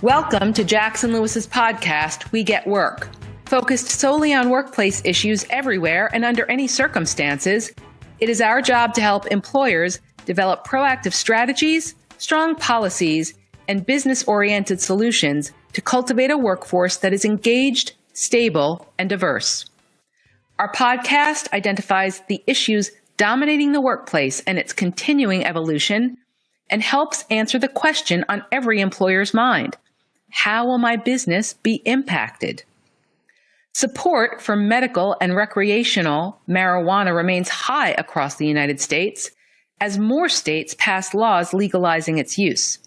Welcome to Jackson Lewis's podcast, We Get Work. Focused solely on workplace issues everywhere and under any circumstances, it is our job to help employers develop proactive strategies, strong policies, and business-oriented solutions to cultivate a workforce that is engaged, stable, and diverse. Our podcast identifies the issues dominating the workplace and its continuing evolution, and helps answer the question on every employer's mind: how will my business be impacted? Support for medical and recreational marijuana remains high across the United States as more states pass laws legalizing its use.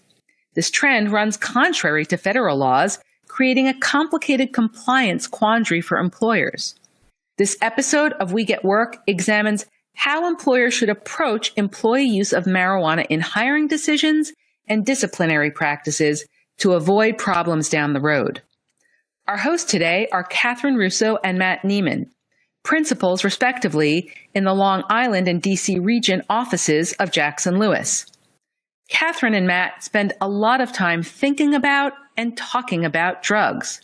This trend runs contrary to federal laws, creating a complicated compliance quandary for employers. This episode of We Get Work examines how employers should approach employee use of marijuana in hiring decisions and disciplinary practices to avoid problems down the road. Our hosts today are Catherine Russo and Matt Neiman, principals respectively in the Long Island and D.C. region offices of Jackson Lewis. Catherine and Matt spend a lot of time thinking about and talking about drugs.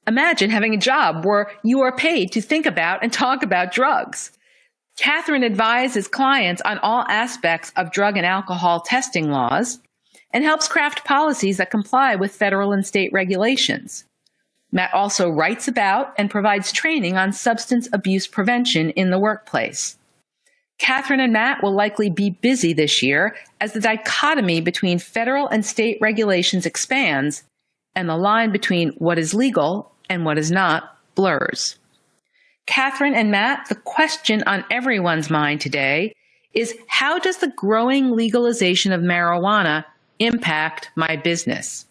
Imagine having a job where you are paid to think about and talk about drugs. Catherine advises clients on all aspects of drug and alcohol testing laws and helps craft policies that comply with federal and state regulations. Matt also writes about and provides training on substance abuse prevention in the workplace. Catherine and Matt will likely be busy this year as the dichotomy between federal and state regulations expands and the line between what is legal and what is not blurs. Catherine and Matt, the question on everyone's mind today is, how does the growing legalization of marijuana impact my business?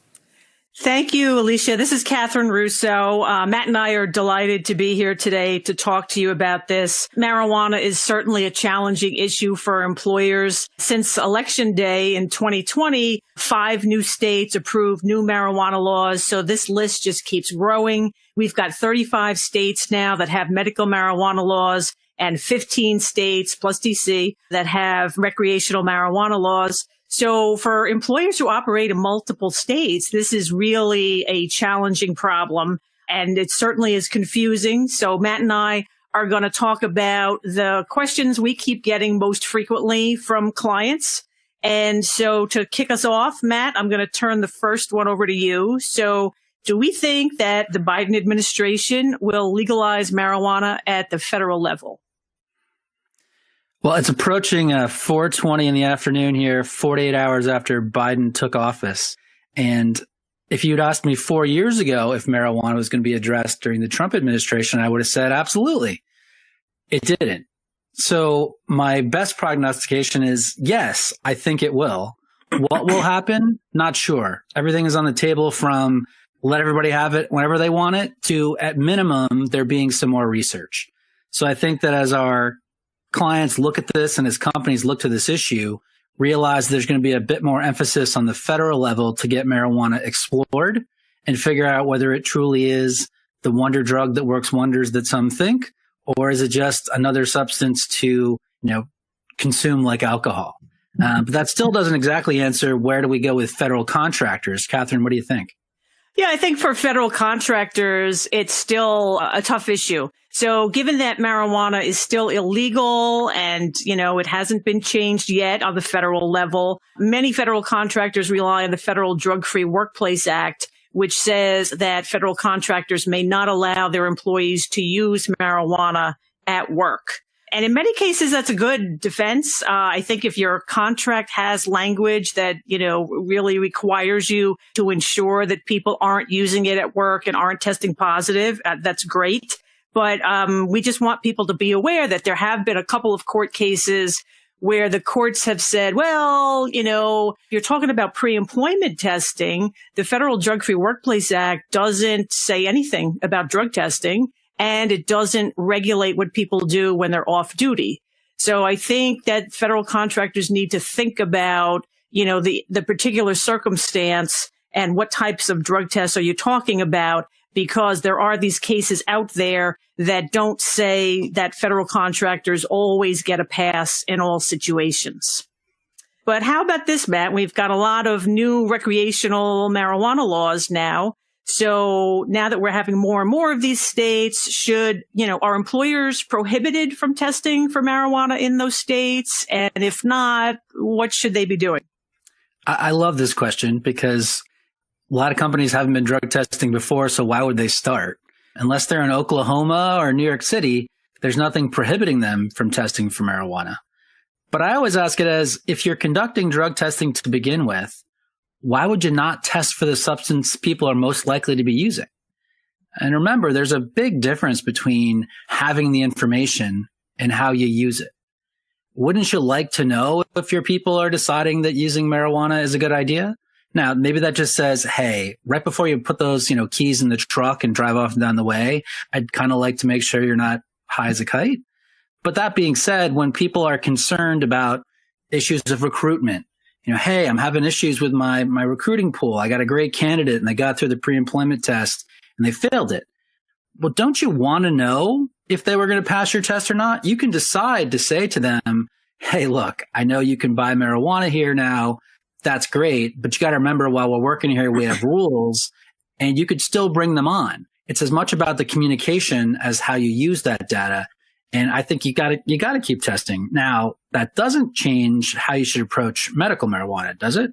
Thank you, Alicia. This is Catherine Russo. Matt and I are delighted to be here today to talk to you about this. Marijuana is certainly a challenging issue for employers. Since Election Day in 2020, 5 new states approved new marijuana laws, so this list just keeps growing. We've got 35 states now that have medical marijuana laws and 15 states, plus DC, that have recreational marijuana laws. So for employers who operate in multiple states, this is really a challenging problem, and it certainly is confusing. So Matt and I are going to talk about the questions we keep getting most frequently from clients. And so to kick us off, Matt, I'm going to turn the first one over to you. So do we think that the Biden administration will legalize marijuana at the federal level? Well, it's approaching 4:20 in the afternoon here, 48 hours after Biden took office. And if you'd asked me 4 years ago if marijuana was going to be addressed during the Trump administration, I would have said absolutely. It didn't. So my best prognostication is, yes, I think it will. What will happen? Not sure. Everything is on the table, from let everybody have it whenever they want it to, at minimum, there being some more research. So I think that as our clients look at this and as companies look to this issue, realize there's going to be a bit more emphasis on the federal level to get marijuana explored and figure out whether it truly is the wonder drug that works wonders that some think, or is it just another substance to, consume like alcohol. But that still doesn't exactly answer where do we go with federal contractors. Catherine, what do you think? Yeah, I think for federal contractors, it's still a tough issue. So given that marijuana is still illegal and, it hasn't been changed yet on the federal level, many federal contractors rely on the Federal Drug-Free Workplace Act, which says that federal contractors may not allow their employees to use marijuana at work. And in many cases, that's a good defense. I think if your contract has language that, really requires you to ensure that people aren't using it at work and aren't testing positive, that's great. But we just want people to be aware that there have been a couple of court cases where the courts have said, well, you're talking about pre-employment testing. The Federal Drug-Free Workplace Act doesn't say anything about drug testing, and it doesn't regulate what people do when they're off duty. So I think that federal contractors need to think about, the particular circumstance and what types of drug tests are you talking about, because there are these cases out there that don't say that federal contractors always get a pass in all situations. But how about this, Matt? We've got a lot of new recreational marijuana laws now. So now that we're having more and more of these states, are employers prohibited from testing for marijuana in those states? And if not, what should they be doing? I love this question because a lot of companies haven't been drug testing before. So why would they start? Unless they're in Oklahoma or New York City, there's nothing prohibiting them from testing for marijuana. But I always ask it as, if you're conducting drug testing to begin with, why would you not test for the substance people are most likely to be using? And remember, there's a big difference between having the information and how you use it. Wouldn't you like to know if your people are deciding that using marijuana is a good idea? Now, maybe that just says, hey, right before you put those, keys in the truck and drive off down the way, I'd kind of like to make sure you're not high as a kite. But that being said, when people are concerned about issues of recruitment, hey, I'm having issues with my recruiting pool. I got a great candidate and they got through the pre-employment test and they failed it. Well, don't you want to know if they were going to pass your test or not? You can decide to say to them, hey, look, I know you can buy marijuana here now. That's great. But you got to remember, while we're working here, we have rules and you could still bring them on. It's as much about the communication as how you use that data. And I think you got to keep testing. Now, that doesn't change how you should approach medical marijuana, does it?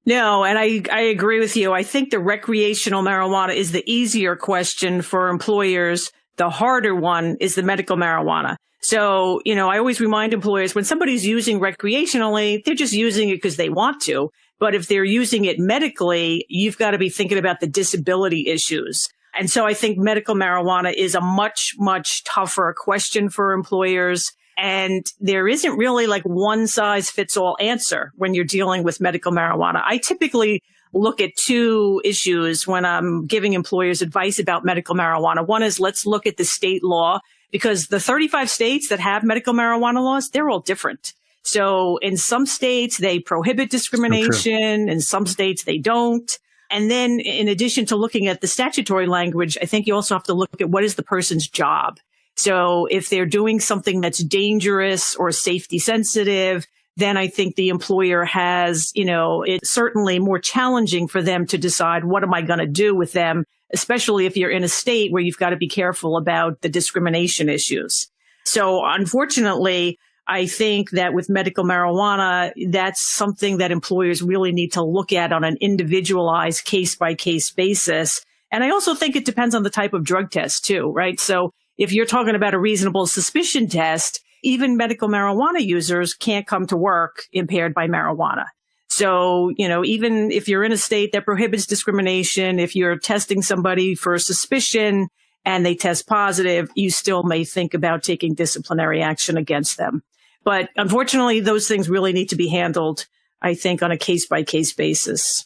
No, and I agree with you. I think the recreational marijuana is the easier question for employers. The harder one is the medical marijuana. So, I always remind employers, when somebody's using recreationally, they're just using it because they want to. But if they're using it medically, you've got to be thinking about the disability issues. And so I think medical marijuana is a much, much tougher question for employers. And there isn't really like one size fits all answer when you're dealing with medical marijuana. I typically look at two issues when I'm giving employers advice about medical marijuana. One is, let's look at the state law, because the 35 states that have medical marijuana laws, they're all different. So in some states, they prohibit discrimination. In some states, they don't. And then in addition to looking at the statutory language, I think you also have to look at what is the person's job. So if they're doing something that's dangerous or safety sensitive, then I think the employer has, it's certainly more challenging for them to decide, what am I going to do with them, especially if you're in a state where you've got to be careful about the discrimination issues. So unfortunately, I think that with medical marijuana, that's something that employers really need to look at on an individualized case-by-case basis. And I also think it depends on the type of drug test too, right? So if you're talking about a reasonable suspicion test, even medical marijuana users can't come to work impaired by marijuana. So, even if you're in a state that prohibits discrimination, if you're testing somebody for a suspicion and they test positive, you still may think about taking disciplinary action against them. But unfortunately, those things really need to be handled, I think, on a case-by-case basis.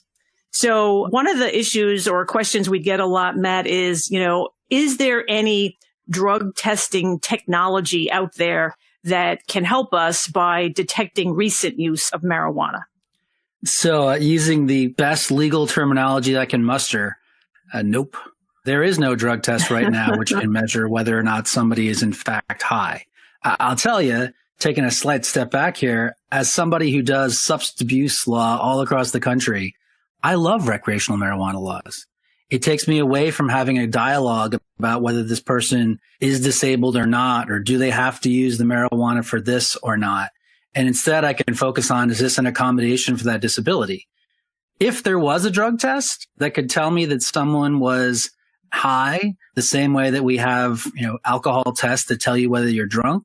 So one of the issues or questions we get a lot, Matt, is there any drug testing technology out there that can help us by detecting recent use of marijuana? So using the best legal terminology I can muster, nope. There is no drug test right now which can measure whether or not somebody is in fact high. I'll tell you, taking a slight step back here, as somebody who does substance abuse law all across the country, I love recreational marijuana laws. It takes me away from having a dialogue about whether this person is disabled or not, or do they have to use the marijuana for this or not. And instead, I can focus on, is this an accommodation for that disability? If there was a drug test that could tell me that someone was high, the same way that we have, alcohol tests that tell you whether you're drunk,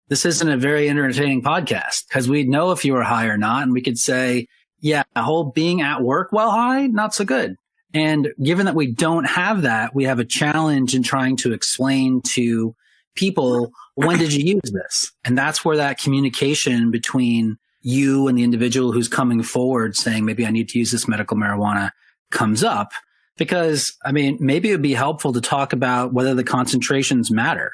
this isn't a very entertaining podcast, because we'd know if you were high or not. And we could say, yeah, the whole being at work while high, not so good. And given that we don't have that, we have a challenge in trying to explain to people, when did you use this? And that's where that communication between you and the individual who's coming forward saying, maybe I need to use this medical marijuana, comes up. Because, maybe it would be helpful to talk about whether the concentrations matter.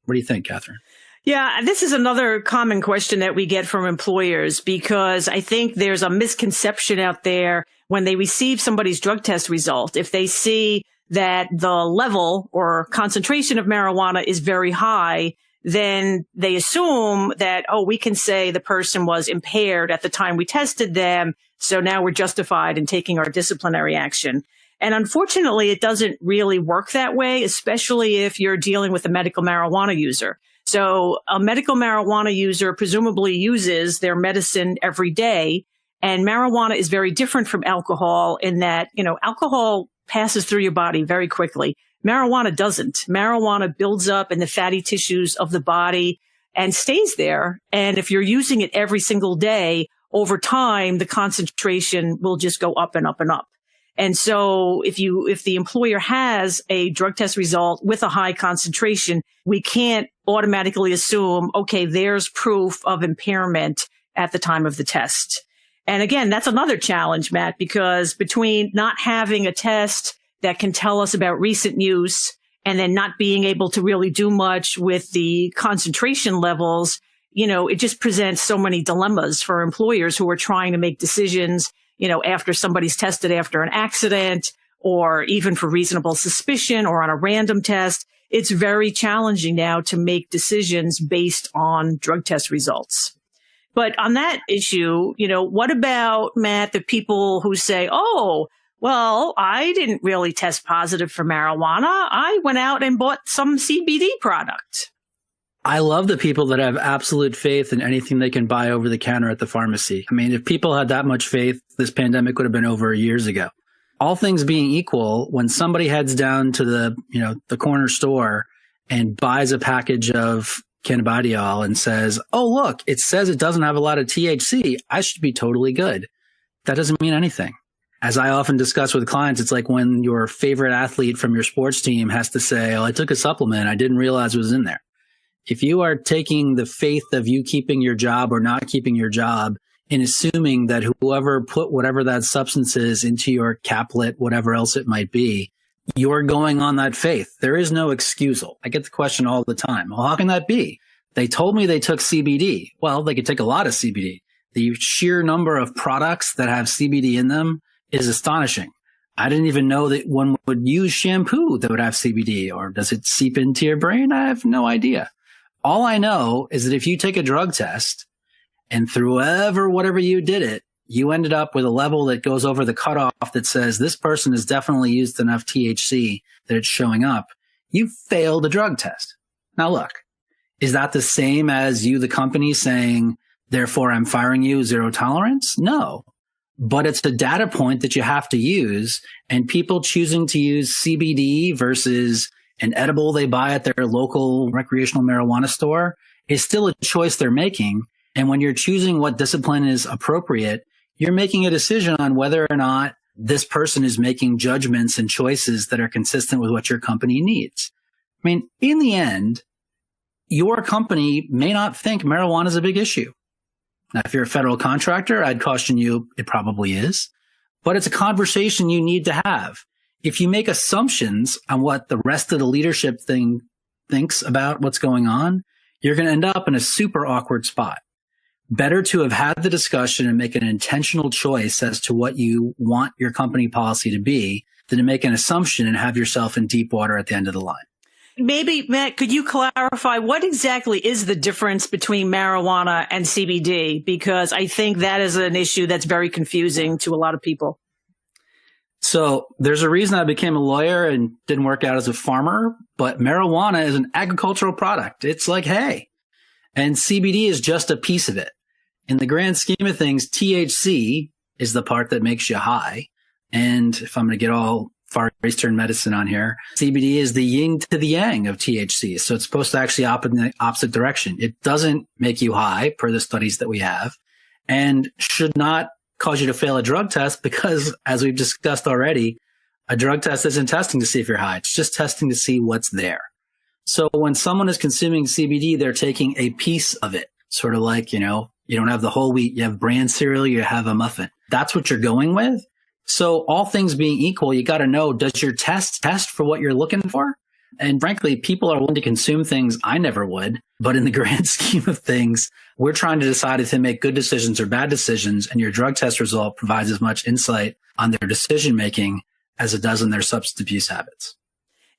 What do you think, Catherine? Yeah, this is another common question that we get from employers, because I think there's a misconception out there when they receive somebody's drug test result. If they see that the level or concentration of marijuana is very high, then they assume that, oh, we can say the person was impaired at the time we tested them, so now we're justified in taking our disciplinary action. And unfortunately, it doesn't really work that way, especially if you're dealing with a medical marijuana user. So a medical marijuana user presumably uses their medicine every day. And marijuana is very different from alcohol in that, alcohol passes through your body very quickly. Marijuana doesn't. Marijuana builds up in the fatty tissues of the body and stays there. And if you're using it every single day, over time, the concentration will just go up and up and up. And so if the employer has a drug test result with a high concentration, we can't automatically assume, okay, there's proof of impairment at the time of the test. And again, that's another challenge, Matt, because between not having a test that can tell us about recent use and then not being able to really do much with the concentration levels, it just presents so many dilemmas for employers who are trying to make decisions, after somebody's tested after an accident or even for reasonable suspicion or on a random test. It's very challenging now to make decisions based on drug test results. But on that issue, what about, Matt, the people who say, oh, well, I didn't really test positive for marijuana. I went out and bought some CBD product. I love the people that have absolute faith in anything they can buy over the counter at the pharmacy. I mean, if people had that much faith, this pandemic would have been over years ago. All things being equal, when somebody heads down to the corner store and buys a package of cannabidiol and says, oh, look, it says it doesn't have a lot of THC, I should be totally good. That doesn't mean anything. As I often discuss with clients, it's like when your favorite athlete from your sports team has to say, oh, I took a supplement, I didn't realize it was in there. If you are taking the faith of you keeping your job or not keeping your job and assuming that whoever put whatever that substance is into your caplet, whatever else it might be, you're going on that faith. There is no excusal. I get the question all the time. Well, how can that be? They told me they took CBD. Well, they could take a lot of CBD. The sheer number of products that have CBD in them is astonishing. I didn't even know that one would use shampoo that would have CBD, or does it seep into your brain? I have no idea. All I know is that if you take a drug test and through whatever you did it, you ended up with a level that goes over the cutoff that says this person has definitely used enough THC that it's showing up, you failed a drug test. Now look, is that the same as you, the company, saying, therefore I'm firing you, zero tolerance? No. But it's the data point that you have to use, and people choosing to use CBD versus an edible they buy at their local recreational marijuana store is still a choice they're making. And when you're choosing what discipline is appropriate, you're making a decision on whether or not this person is making judgments and choices that are consistent with what your company needs. I mean, in the end, your company may not think marijuana is a big issue. Now, if you're a federal contractor, I'd caution you, it probably is. But it's a conversation you need to have. If you make assumptions on what the rest of the leadership thinks about what's going on, you're going to end up in a super awkward spot. Better to have had the discussion and make an intentional choice as to what you want your company policy to be than to make an assumption and have yourself in deep water at the end of the line. Maybe, Matt, could you clarify what exactly is the difference between marijuana and CBD? Because I think that is an issue that's very confusing to a lot of people. So there's a reason I became a lawyer and didn't work out as a farmer, but marijuana is an agricultural product. It's like hay. And CBD is just a piece of it. In the grand scheme of things, THC is the part that makes you high. And if I'm going to get all Far Eastern medicine on here, CBD is the yin to the yang of THC. So it's supposed to actually operate in the opposite direction. It doesn't make you high per the studies that we have, and should not cause you to fail a drug test because, as we've discussed already, a drug test isn't testing to see if you're high. It's just testing to see what's there. So when someone is consuming CBD, they're taking a piece of it, sort of like, you don't have the whole wheat. You have bran cereal, you have a muffin. That's what you're going with. So all things being equal, you got to know, does your test for what you're looking for? And frankly, people are willing to consume things I never would. But in the grand scheme of things, we're trying to decide if they make good decisions or bad decisions. And your drug test result provides as much insight on their decision making as it does on their substance abuse habits.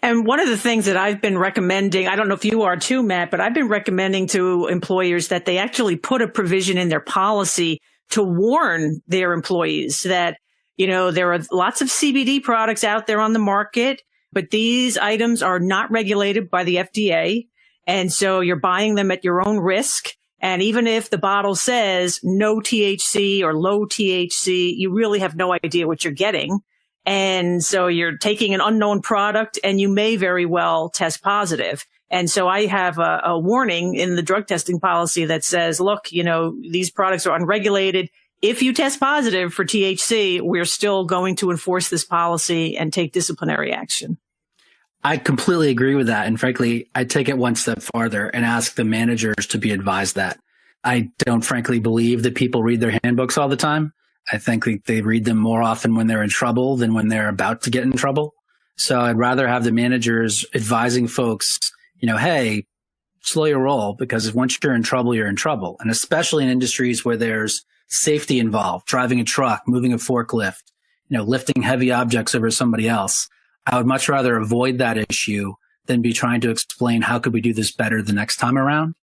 And one of the things that I've been recommending, I don't know if you are too, Matt, but I've been recommending to employers that they actually put a provision in their policy to warn their employees that, there are lots of CBD products out there on the market, but these items are not regulated by the FDA. And so you're buying them at your own risk. And even if the bottle says no THC or low THC, you really have no idea what you're getting. And so you're taking an unknown product and you may very well test positive. And so I have a warning in the drug testing policy that says, look, these products are unregulated. If you test positive for THC, we're still going to enforce this policy and take disciplinary action. I completely agree with that. And frankly, I take it one step farther and ask the managers to be advised that. I don't frankly believe that people read their handbooks all the time. I think they read them more often when they're in trouble than when they're about to get in trouble. So I'd rather have the managers advising folks, hey, slow your roll, because once you're in trouble, you're in trouble. And especially in industries where there's safety involved, driving a truck, moving a forklift, lifting heavy objects over somebody else. I would much rather avoid that issue than be trying to explain how could we do this better the next time around.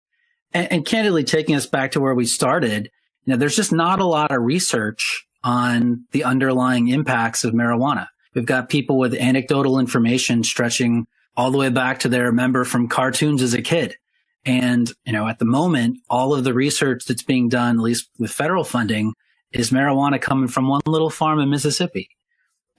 And candidly, taking us back to where we started, there's just not a lot of research on the underlying impacts of marijuana. We've got people with anecdotal information stretching all the way back to their remember from cartoons as a kid. And, at the moment, all of the research that's being done, at least with federal funding, is marijuana coming from one little farm in Mississippi.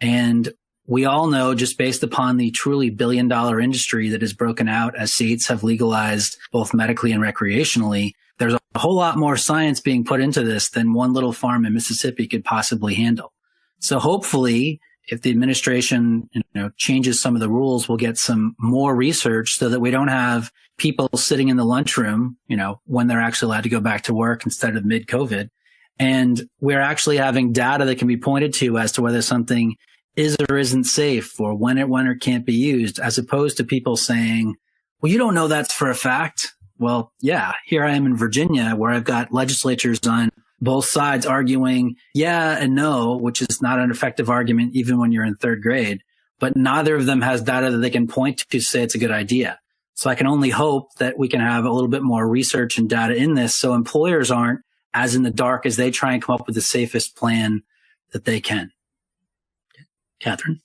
And we all know, just based upon the truly billion-dollar industry that is broken out as states have legalized both medically and recreationally, there's a whole lot more science being put into this than one little farm in Mississippi could possibly handle. So hopefully, if the administration changes some of the rules, we'll get some more research so that we don't have people sitting in the lunchroom, when they're actually allowed to go back to work instead of mid-COVID. And we're actually having data that can be pointed to as to whether something is or isn't safe, or when it can't be used, as opposed to people saying, well, you don't know that's for a fact. Well, yeah, here I am in Virginia where I've got legislatures on both sides arguing yeah and no, which is not an effective argument even when you're in third grade, but neither of them has data that they can point to say it's a good idea. So I can only hope that we can have a little bit more research and data in this so employers aren't as in the dark as they try and come up with the safest plan that they can. Catherine?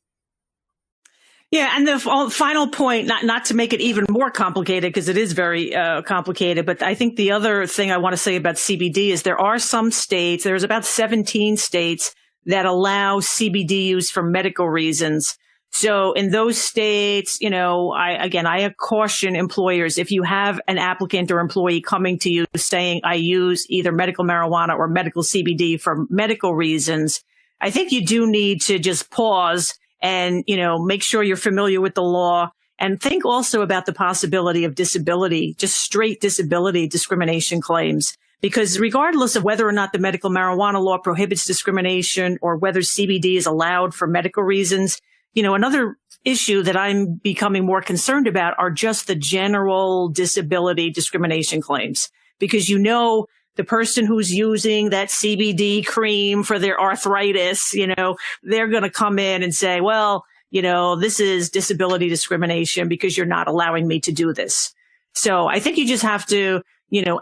Yeah, and the final point, not to make it even more complicated, because it is very complicated, but I think the other thing I want to say about CBD is there are some states, there's about 17 states that allow CBD use for medical reasons. So in those states, I caution employers, if you have an applicant or employee coming to you saying, I use either medical marijuana or medical CBD for medical reasons, I think you do need to just pause and, make sure you're familiar with the law, and think also about the possibility of disability, just straight disability discrimination claims. Because regardless of whether or not the medical marijuana law prohibits discrimination or whether CBD is allowed for medical reasons, another issue that I'm becoming more concerned about are just the general disability discrimination claims. Because the person who's using that CBD cream for their arthritis, they're going to come in and say, well, this is disability discrimination because you're not allowing me to do this. So I think you just have to,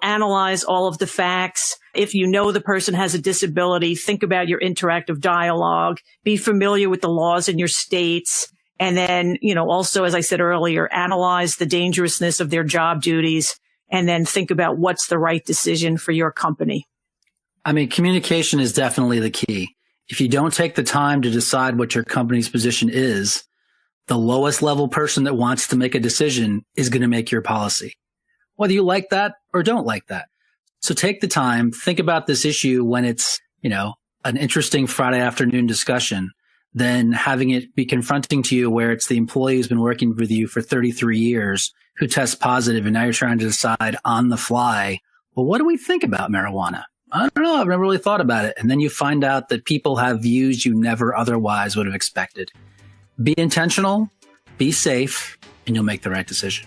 analyze all of the facts. If the person has a disability, think about your interactive dialogue, be familiar with the laws in your states. And then, also, as I said earlier, analyze the dangerousness of their job duties. And then think about what's the right decision for your company. I mean, communication is definitely the key. If you don't take the time to decide what your company's position is, the lowest level person that wants to make a decision is going to make your policy, whether you like that or don't like that. So take the time, think about this issue when it's, an interesting Friday afternoon discussion, than having it be confronting to you where it's the employee who's been working with you for 33 years who tests positive, and now you're trying to decide on the fly, well, what do we think about marijuana? I don't know. I've never really thought about it. And then you find out that people have views you never otherwise would have expected. Be intentional, be safe, and you'll make the right decision.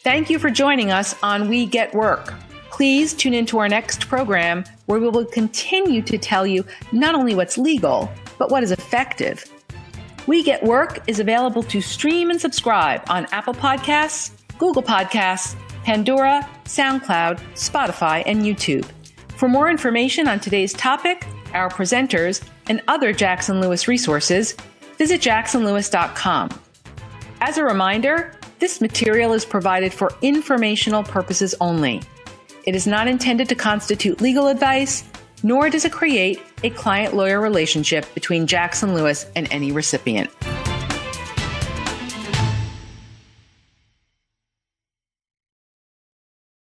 Thank you for joining us on We Get Work. Please tune into our next program where we will continue to tell you not only what's legal, but what is effective. We Get Work is available to stream and subscribe on Apple Podcasts, Google Podcasts, Pandora, SoundCloud, Spotify, and YouTube. For more information on today's topic, our presenters, and other Jackson Lewis resources, visit jacksonlewis.com. As a reminder, this material is provided for informational purposes only. It is not intended to constitute legal advice, nor does it create a client-lawyer relationship between Jackson Lewis and any recipient.